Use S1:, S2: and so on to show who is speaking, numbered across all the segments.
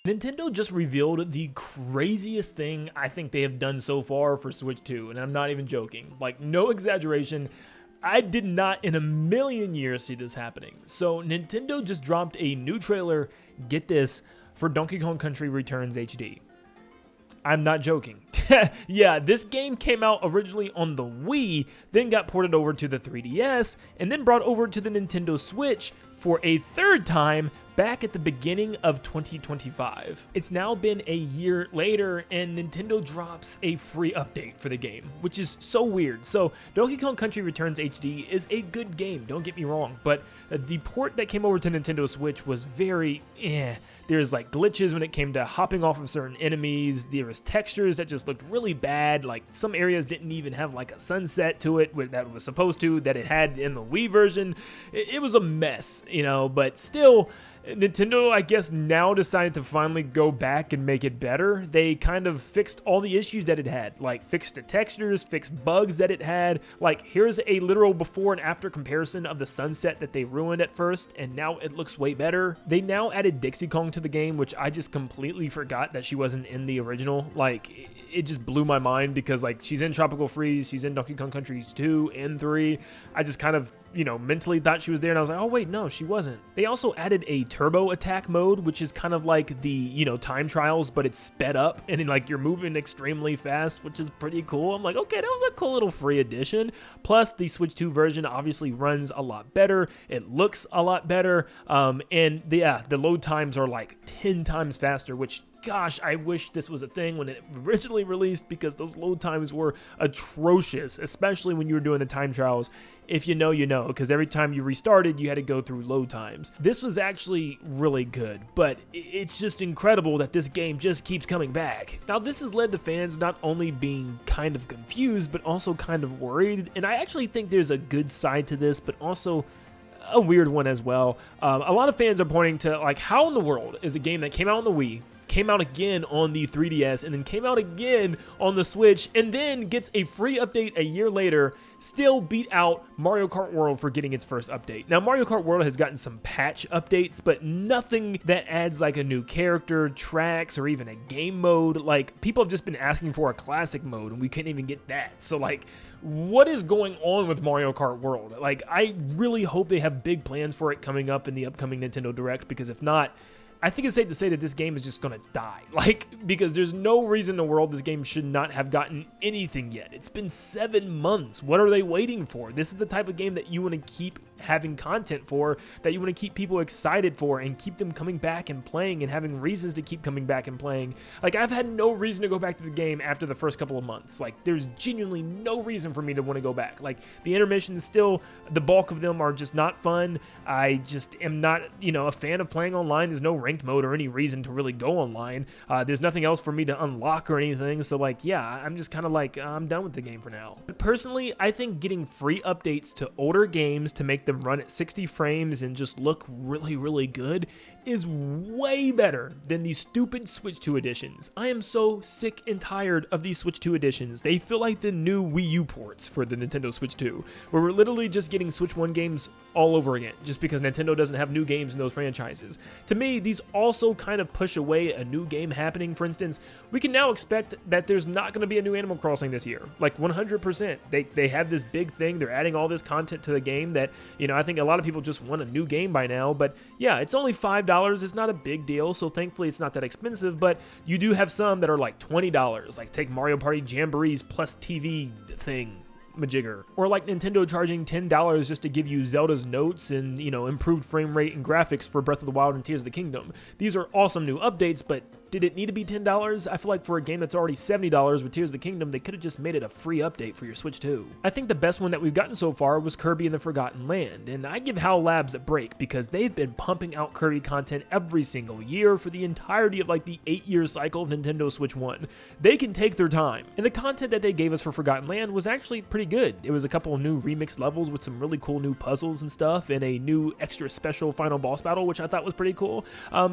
S1: Nintendo just revealed the craziest thing I think they have done so far for Switch 2, and I'm not even joking. Like, no exaggeration. I did not in a million years see this happening. So Nintendo just dropped a new trailer, get this, for Donkey Kong Country Returns HD. I'm not joking. Yeah, this game came out originally on the Wii, then got ported over to the 3DS, and then brought over to the Nintendo Switch for a third time back at the beginning of 2025. It's now been a year later, and Nintendo drops a free update for the game, which is so weird. So Donkey Kong Country Returns HD is a good game, don't get me wrong, but the port that came over to Nintendo Switch was very There's like glitches when it came to hopping off of certain enemies. There was textures that just looked really bad. Like some areas didn't even have like a sunset to it that was supposed to, that it had in the Wii version. It was a mess, you know, but still, Nintendo, I guess, now decided to finally go back and make it better. They kind of fixed all the issues that it had, like fixed the textures, fixed bugs that it had. Like, here's a literal before and after comparison of the sunset that they ruined at first, and now it looks way better. They now added Dixie Kong to the game, which I just completely forgot that she wasn't in the original. Like, it just blew my mind because, like, she's in Tropical Freeze, she's in Donkey Kong Country 2 and 3. I just kind of, you know, mentally thought she was there, and I was like, oh wait, no, she wasn't. They also added a turbo attack mode, which is kind of like the, you know, time trials, but it's sped up, and then, like, you're moving extremely fast, which is pretty cool. I'm like, okay, that was a cool little free addition. Plus, the Switch 2 version obviously runs a lot better. It looks a lot better, and the load times are like 10 times faster, which, gosh, I wish this was a thing when it originally released, because those load times were atrocious, especially when you were doing the time trials. If you know, you know, because every time you restarted, you had to go through load times. This was actually really good, but it's just incredible that this game just keeps coming back. Now, this has led to fans not only being kind of confused, but also kind of worried, and I actually think there's a good side to this, but also a weird one as well. A lot of fans are pointing to, like, how in the world is a game that came out on the Wii, came out again on the 3DS, and then came out again on the Switch, and then gets a free update a year later, still beat out Mario Kart World for getting its first update. Now, Mario Kart World has gotten some patch updates, but nothing that adds like a new character, tracks, or even a game mode. Like, people have just been asking for a classic mode, and we couldn't even get that. So, like, what is going on with Mario Kart World? Like, I really hope they have big plans for it coming up in the upcoming Nintendo Direct, because if not, I think it's safe to say that this game is just going to die. Like, because there's no reason in the world this game should not have gotten anything yet. It's been 7 months. What are they waiting for? This is the type of game that you want to keep having content for, that you want to keep people excited for, and keep them coming back and playing and having reasons to keep coming back and playing. Like, I've had no reason to go back to the game after the first couple of months. Like, there's genuinely no reason for me to want to go back. Like, the intermissions still, the bulk of them are just not fun. I just am not, you know, a fan of playing online. There's no ranked mode or any reason to really go online. There's nothing else for me to unlock or anything. So, like, yeah, I'm just kind of like, I'm done with the game for now. But personally, I think getting free updates to older games to make them run at 60 frames and just look really, really good is way better than these stupid Switch 2 editions. I am so sick and tired of these Switch 2 editions. They feel like the new Wii U ports for the Nintendo Switch 2, where we're literally just getting Switch 1 games all over again, just because Nintendo doesn't have new games in those franchises. To me, these also kind of push away a new game happening. For instance, we can now expect that there's not going to be a new Animal Crossing this year, like 100%. They have this big thing. They're adding all this content to the game that, you know, I think a lot of people just want a new game by now. But yeah, it's only $5. It's not a big deal, so thankfully it's not that expensive. But you do have some that are like $20, like take Mario Party Jamboree's plus TV thing majigger, or like Nintendo charging $10 just to give you Zelda's notes and, you know, improved frame rate and graphics for Breath of the Wild and Tears of the Kingdom. These are awesome new updates, but did it need to be $10? I feel like for a game that's already $70 with Tears of the Kingdom, they could have just made it a free update for your Switch 2. I think the best one that we've gotten so far was Kirby and the Forgotten Land, and I give HAL Labs a break because they've been pumping out Kirby content every single year for the entirety of like the 8-year cycle of Nintendo Switch 1. They can take their time, and the content that they gave us for Forgotten Land was actually pretty good. It was a couple of new remixed levels with some really cool new puzzles and stuff, and a new extra special final boss battle, which I thought was pretty cool.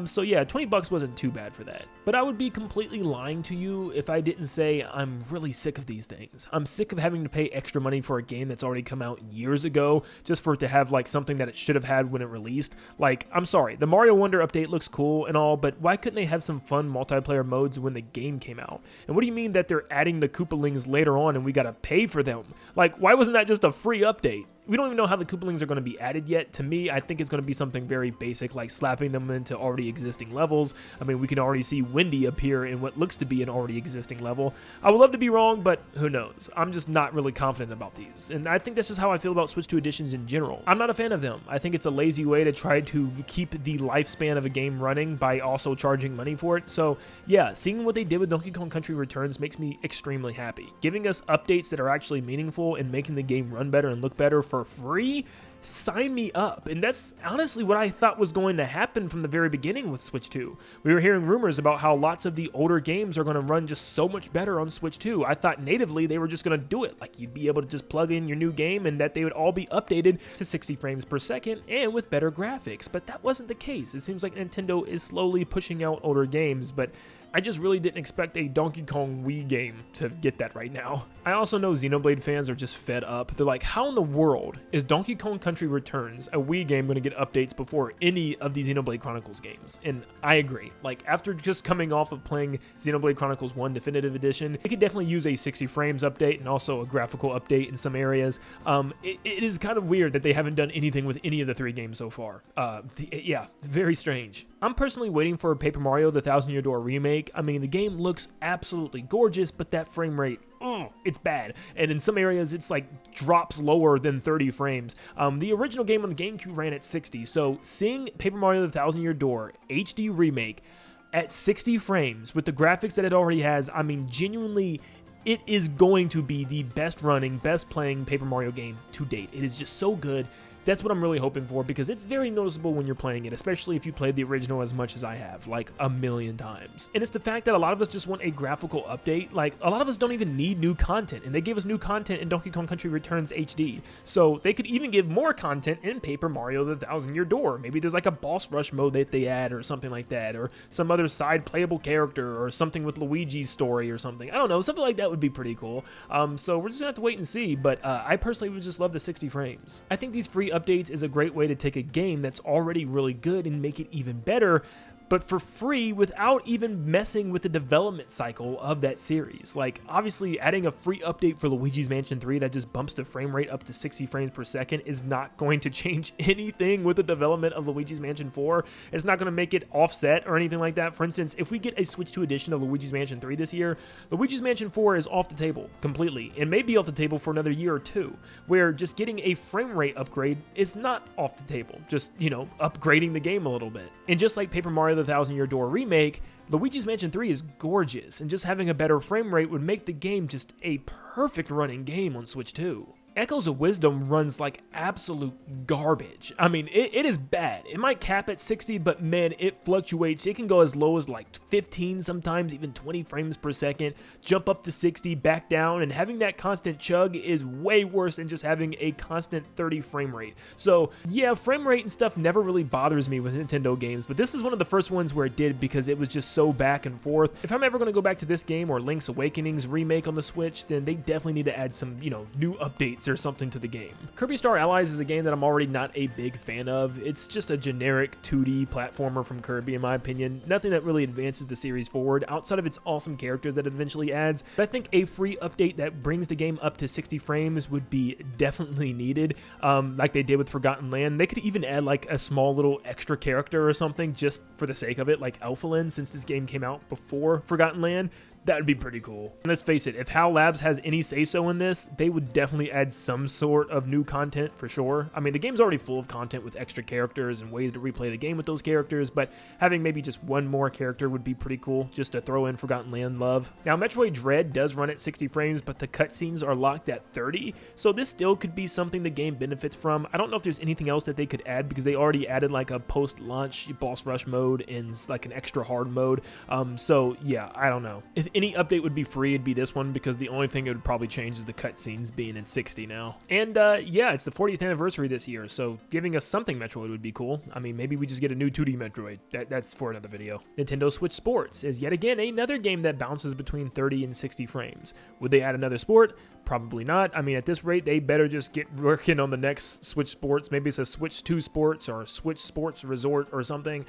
S1: So yeah, $20 wasn't too bad for that. But I would be completely lying to you if I didn't say I'm really sick of these things. I'm sick of having to pay extra money for a game that's already come out years ago just for it to have like something that it should have had when it released. Like, I'm sorry, the Mario Wonder update looks cool and all, but why couldn't they have some fun multiplayer modes when the game came out? And what do you mean that they're adding the Koopalings later on and we gotta pay for them? Like, why wasn't that just a free update? We don't even know how the Koopalings are going to be added yet. To me, I think it's going to be something very basic, like slapping them into already existing levels. I mean, we can already see Wendy appear in what looks to be an already existing level. I would love to be wrong, but who knows? I'm just not really confident about these. And I think that's just how I feel about Switch 2 editions in general. I'm not a fan of them. I think it's a lazy way to try to keep the lifespan of a game running by also charging money for it. So yeah, seeing what they did with Donkey Kong Country Returns makes me extremely happy. Giving us updates that are actually meaningful and making the game run better and look better for free, sign me up. And that's honestly what I thought was going to happen from the very beginning with Switch 2. We were hearing rumors about how lots of the older games are going to run just so much better on Switch 2. I thought natively they were just going to do it. Like, you'd be able to just plug in your new game and that they would all be updated to 60 frames per second and with better graphics. But that wasn't the case. It seems like Nintendo is slowly pushing out older games, but I just really didn't expect a Donkey Kong Wii game to get that right now. I also know Xenoblade fans are just fed up. They're like, how in the world is Donkey Kong Country Returns, a Wii game, going to get updates before any of these Xenoblade Chronicles games? And I agree. Like, after just coming off of playing Xenoblade Chronicles 1 Definitive Edition, it could definitely use a 60 frames update and also a graphical update in some areas. It is kind of weird that they haven't done anything with any of the 3 games so far. Yeah, very strange. I'm personally waiting for Paper Mario The Thousand Year Door remake. I mean, the game looks absolutely gorgeous, but that frame rate, it's bad. And in some areas, it's like drops lower than 30 frames. The original game on the GameCube ran at 60, so seeing Paper Mario The Thousand Year Door HD remake at 60 frames with the graphics that it already has, I mean, genuinely, it is going to be the best running, best playing Paper Mario game to date. It is just so good. That's what I'm really hoping for, because it's very noticeable when you're playing it, especially if you played the original as much as I have, like a million times. And it's the fact that a lot of us just want a graphical update. Like, a lot of us don't even need new content, and they gave us new content in Donkey Kong Country Returns HD. So they could even give more content in Paper Mario The Thousand Year Door. Maybe there's like a boss rush mode that they add or something like that, or some other side playable character, or something with Luigi's story or something. I don't know, something like that would be pretty cool. So we're just gonna have to wait and see, but I personally would just love the 60 frames. I think these free updates is a great way to take a game that's already really good and make it even better, but for free without even messing with the development cycle of that series. Like, obviously adding a free update for Luigi's Mansion 3 that just bumps the frame rate up to 60 frames per second is not going to change anything with the development of Luigi's Mansion 4. It's not going to make it offset or anything like that. For instance, if we get a Switch 2 edition of Luigi's Mansion 3 this year, Luigi's Mansion 4 is off the table completely, and may be off the table for another year or two, where just getting a frame rate upgrade is not off the table. Just, you know, upgrading the game a little bit. And just like Paper Mario The Thousand Year Door remake, Luigi's Mansion 3 is gorgeous, and just having a better frame rate would make the game just a perfect running game on Switch 2. Echoes of Wisdom runs like absolute garbage. I mean, it is bad. It might cap at 60, but man, it fluctuates. It can go as low as like 15, sometimes even 20 frames per second, jump up to 60, back down, and having that constant chug is way worse than just having a constant 30 frame rate. So yeah, frame rate and stuff never really bothers me with Nintendo games, but this is one of the first ones where it did, because it was just so back and forth. If I'm ever going to go back to this game or Link's Awakening's remake on the Switch, then they definitely need to add some, you know, new updates or something to the game. Kirby Star Allies is a game that I'm already not a big fan of. It's just a generic 2D platformer from Kirby, in my opinion. Nothing that really advances the series forward outside of its awesome characters that it eventually adds. But I think a free update that brings the game up to 60 frames would be definitely needed, like they did with Forgotten Land. They could even add like a small little extra character or something just for the sake of it, like Elfalin, since this game came out before Forgotten Land. That would be pretty cool. And let's face it, if HAL Labs has any say-so in this, they would definitely add some sort of new content for sure. I mean, the game's already full of content with extra characters and ways to replay the game with those characters, but having maybe just one more character would be pretty cool, just to throw in Forgotten Land love. Now, Metroid Dread does run at 60 frames, but the cutscenes are locked at 30, so this still could be something the game benefits from. I don't know if there's anything else that they could add, because they already added like a post-launch boss rush mode and like an extra hard mode. So yeah, I don't know. If any update would be free, it'd be this one, because the only thing it would probably change is the cutscenes being in 60 now. And yeah, it's the 40th anniversary this year, so giving us something Metroid would be cool. I mean, maybe we just get a new 2D Metroid. That's for another video. Nintendo Switch Sports is yet again another game that bounces between 30 and 60 frames. Would they add another sport? Probably not. I mean, at this rate, they better just get working on the next Switch Sports. Maybe it's a Switch 2 Sports or Switch Sports Resort or something.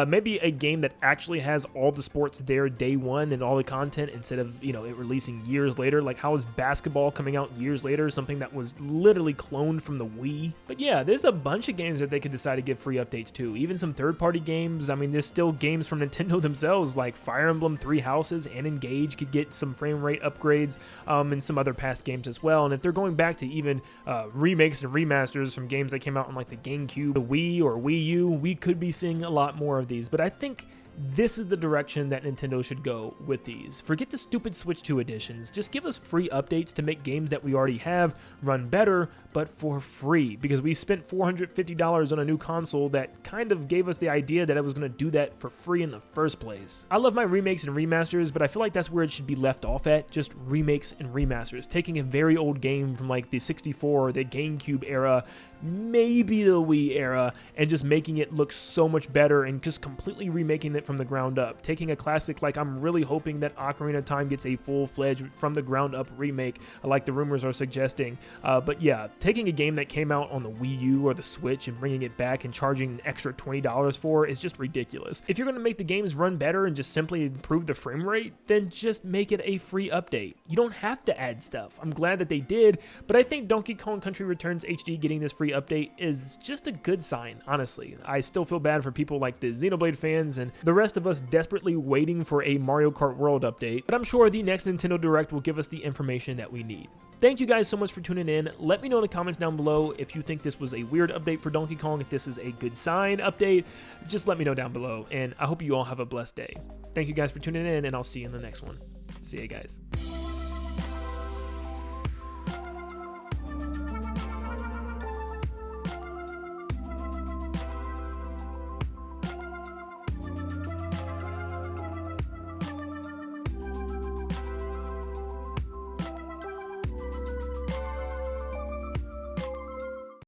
S1: Maybe a game that actually has all the sports there day one and all the content instead of, you know, it releasing years later. Like, how is basketball coming out years later? Something that was literally cloned from the Wii. But yeah, there's a bunch of games that they could decide to give free updates to. Even some third-party games. I mean, there's still games from Nintendo themselves, like Fire Emblem Three Houses and Engage could get some frame rate upgrades, and some other past games as well. And if they're going back to even remakes and remasters from games that came out on like the GameCube, the Wii, or Wii U, we could be seeing a lot more of these. But I think this is the direction that Nintendo should go with these. Forget the stupid Switch 2 editions. Just give us free updates to make games that we already have run better, but for free. Because we spent $450 on a new console that kind of gave us the idea that it was going to do that for free in the first place. I love my remakes and remasters, but I feel like that's where it should be left off at. Just remakes and remasters. Taking a very old game from like the 64 or the GameCube era, maybe the Wii era, and just making it look so much better and just completely remaking it from the ground up. Taking a classic, like I'm really hoping that Ocarina of Time gets a full-fledged from the ground up remake, like the rumors are suggesting. But yeah, taking a game that came out on the Wii U or the Switch and bringing it back and charging an extra $20 for is just ridiculous. If you're going to make the games run better and just simply improve the frame rate, then just make it a free update. You don't have to add stuff. I'm glad that they did, but I think Donkey Kong Country Returns HD getting this free update is just a good sign, honestly. I still feel bad for people like the Xenoblade fans and the rest of us desperately waiting for a Mario Kart World update, but I'm sure the next Nintendo Direct will give us the information that we need. Thank you guys so much for tuning in. Let me know in the comments down below if you think this was a weird update for Donkey Kong, if this is a good sign update. Just let me know down below, and I hope you all have a blessed day. Thank you guys for tuning in, and I'll see you in the next one. See you guys.